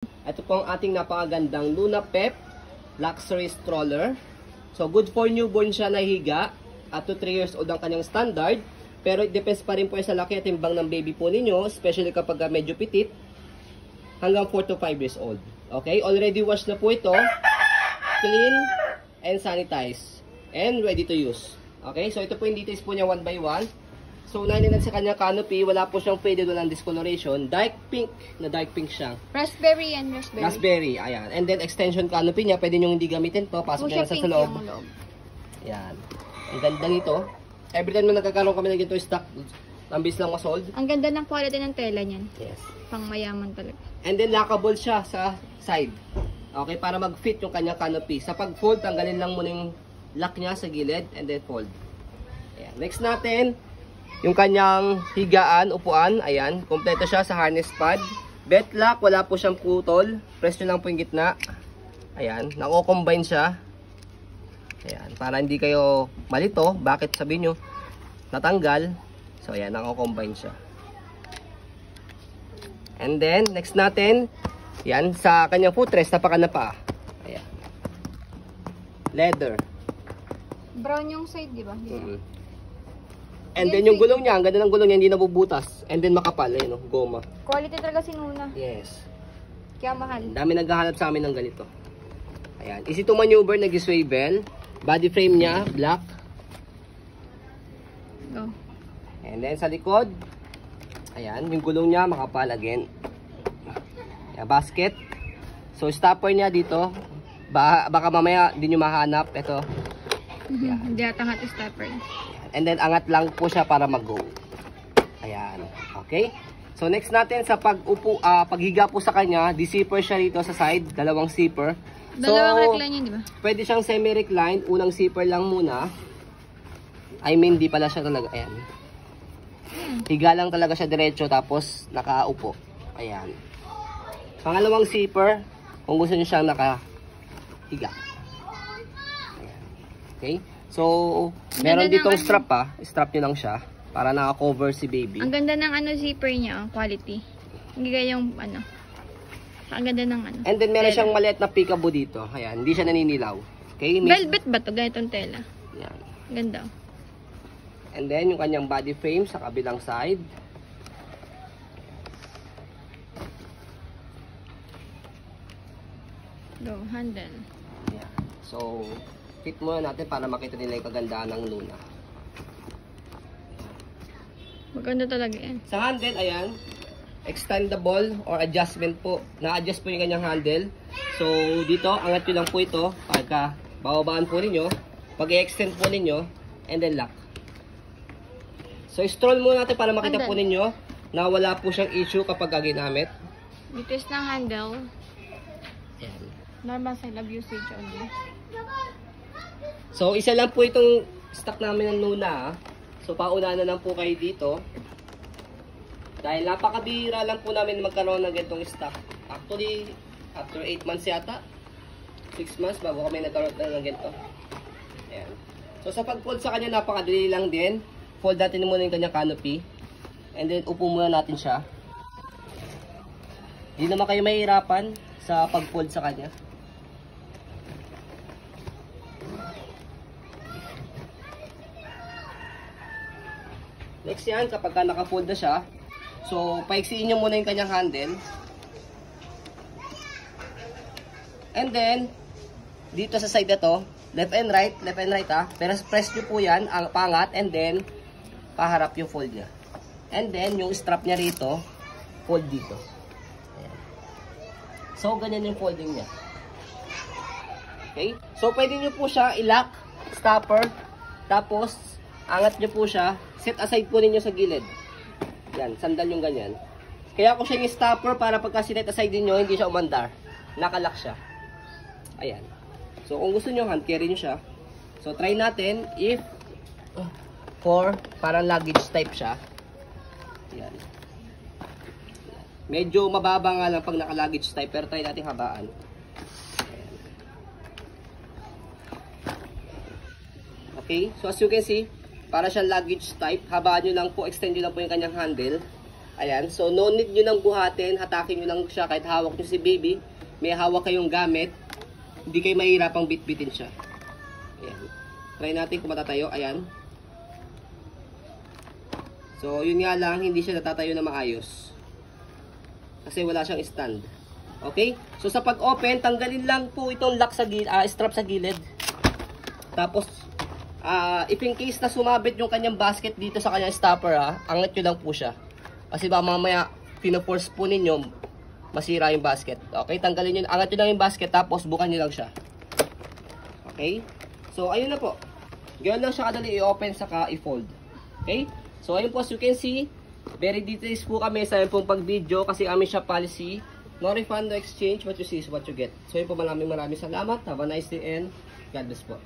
Ito po ang ating napakagandang Luna Pep Luxury Stroller. So, good for newborn siya na higa. At to 3 years old ang kanyang standard. Pero it depends pa rin po sa laki at timbang ng baby po ninyo. Especially kapag medyo petit. Hanggang 4 to 5 years old. Okay? Already washed na po ito. Clean and sanitized. And ready to use. Okay? So, ito po yung details po niya 1 by 1. So, unahin natin sa kanyang canopy. Wala po siyang faded, walang discoloration. Dark pink. Na dark pink siya. Raspberry and raspberry. Raspberry, ayan. And then, extension canopy niya. Pwede nyo hindi gamitin to. Pasok nyo sa loob. Ayan. Ang ganda nito. Every time na nagkakaroon kami ng ganito stock, ambis lang masold. Ang ganda ng quality ng tela niyan. Yes. Pang mayaman talaga. And then, lockable siya sa side. Okay, para mag-fit yung kanyang canopy. Sa pag-fold, tanggalin lang muna yung lock niya sa gilid. And then, fold. Ayan. Next natin, yung kanyang higaan, upuan, ayan, kompleto siya sa harness pad. Belt lock, wala po siyang putol. Press nyo lang po yung gitna. Ayan, nako-combine siya. Ayan, para hindi kayo malito. Bakit sabihin nyo, natanggal. So, ayan, nako-combine siya. And then, next natin, yan, sa kanyang footrest, napaka na pa. Ayan. Leather. Brown yung side, di ba? And then yung gulong niya, ang ganda ng gulong niya, hindi nabubutas. And then makapal, ayun, goma. Quality talaga sinuna. Yes. Kaya mahal. Dami naghahanap sa amin ng ganito. Ayan. Easy to maneuver, nag-swivel. Body frame niya, black. Go. And then sa likod, ayan, yung gulong niya, makapal again. Ayan, basket. So stopper niya dito. Baka mamaya hindi nyo mahanap. Ito. Hindi atangat yung stopper. And then, angat lang po siya para mag-go. Ayan. Okay? So, next natin sa paghiga po sa kanya, di-zipper siya dito sa side. Dalawang zipper. Dalawang recline yun, di ba? Pwede siyang semi-recline. Unang zipper lang muna. I mean, di pala siya talaga. Ayan. Higa lang talaga siya diretso, tapos nakaupo. Ayan. Pangalawang zipper, kung gusto niyo siyang nakahiga. Ayan. Okay? So, meron ditong strap pa. Strap nyo lang siya. Para naka-cover si baby. Ang ganda ng zipper niya, quality. Hindi kaya yung ang ganda ng And then meron siyang maliit na peekaboo dito. Ayan, hindi siya naninilaw. Okay? Velvet ba to? Ganitong tela. Ayan. Ganda. And then yung kanyang body frame sa kabilang side. Go, handle. Ayan. So, fit muna natin para makita nila yung kagandahan ng Luna. Maganda talaga yan. Sa handle, ayan, extendable or adjustment po. Na-adjust po yung kanyang handle. So, dito, angat nyo lang po ito. Pagka bababaan po ninyo, pag-i-extend po ninyo, and then lock. So, stroll muna natin para makita po ninyo na wala po siyang issue kapag ginamit. Dito is ng handle. Ayan. Normal side of usage only. So, isa lang po itong stock namin ng Luna. So, pauna na lang po kayo dito. Dahil napakabihira lang po namin magkaroon ng ganitong stock. Actually, after 8 months yata, 6 months bago kami nagkaroon ng ganito. Ayan. So, sa pag-fold sa kanya, napakadali lang din. Fold natin muna yung kanyang canopy. And then, upo muna natin siya. Hindi naman kayo mahihirapan sa pag-fold sa kanya. Next yan, kapag naka-fold na siya, so, paiksiin nyo muna yung kanyang handle. And then, dito sa side na to, left and right pero press nyo po yan, ang pangat, and then, paharap yung fold niya. And then, yung strap niya rito, fold dito. Ayan. So, ganyan yung folding niya. Okay? So, pwede nyo po siya i-lock, stopper, tapos, angat nyo po siya, set aside po ninyo sa gilid. Yan, sandal yung ganyan. Kaya ako siya yung stopper para pagka sinet aside ninyo, hindi siya umandar. Nakalock siya. Ayan. So, kung gusto nyo, hand carry nyo siya. So, try natin if for parang luggage type siya. Ayan. Medyo mababa nga lang pag naka-luggage type, pero try natin habaan. Ayan. Okay, so as you can see, para siyang luggage type, habaan nyo lang po, extend nyo lang po yung kanyang handle. Ayan, so no need nyo nang buhatin, hatakin nyo lang siya kahit hawak nyo si baby. May hawak kayong gamit, hindi kayo mahirapang bitbitin siya. Ayan. Try natin kung matatayo, ayan. So yun nga lang, hindi siya natatayo na maayos. Kasi wala siyang stand. Okay? So sa pag-open, tanggalin lang po itong lock sa strap sa gilid. Tapos, if in case na sumabit yung kanyang basket dito sa kanyang stopper, angat nyo lang po siya. Kasi baka mamaya, pinaforce po ninyo, masira yung basket. Okay, tanggalin nyo, angat nyo lang yung basket, tapos bukan nyo lang siya. Okay? So, ayun na po. Ganoon lang siya kadali i-open saka i-fold. Okay? So, ayun po, as you can see, very details po kami sa pong pag-video kasi amin siya policy. No refund, no exchange. What you see is what you get. So, ayun po, maraming salamat. Have a nice day and God bless po.